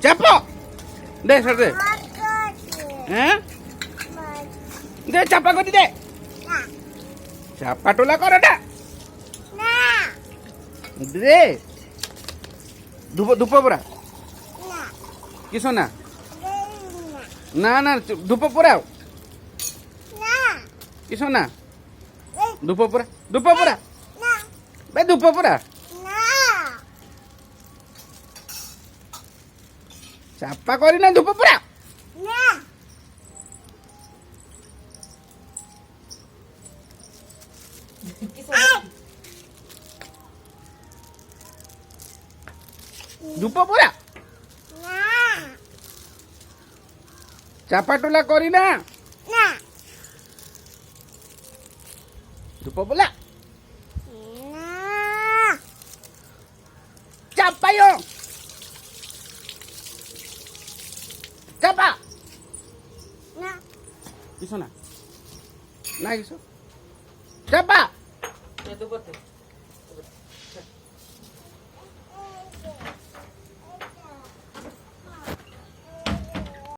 চাপো দে সর দে হ্যাঁ দে চাপা করে দে চাপা টোলা কর এটা দে ধুপো ধুপো পরা কিছু না না না ধুপো পরাও কিছু না ধুপো পরা ধুপো পরা বে ধুপো পরা চাপা করি না ধুপো পরা ধুপো পরা চাপা টোলা করি না ধুপো বলা চাপাইও চাপা কিছু না না কিছু চাপা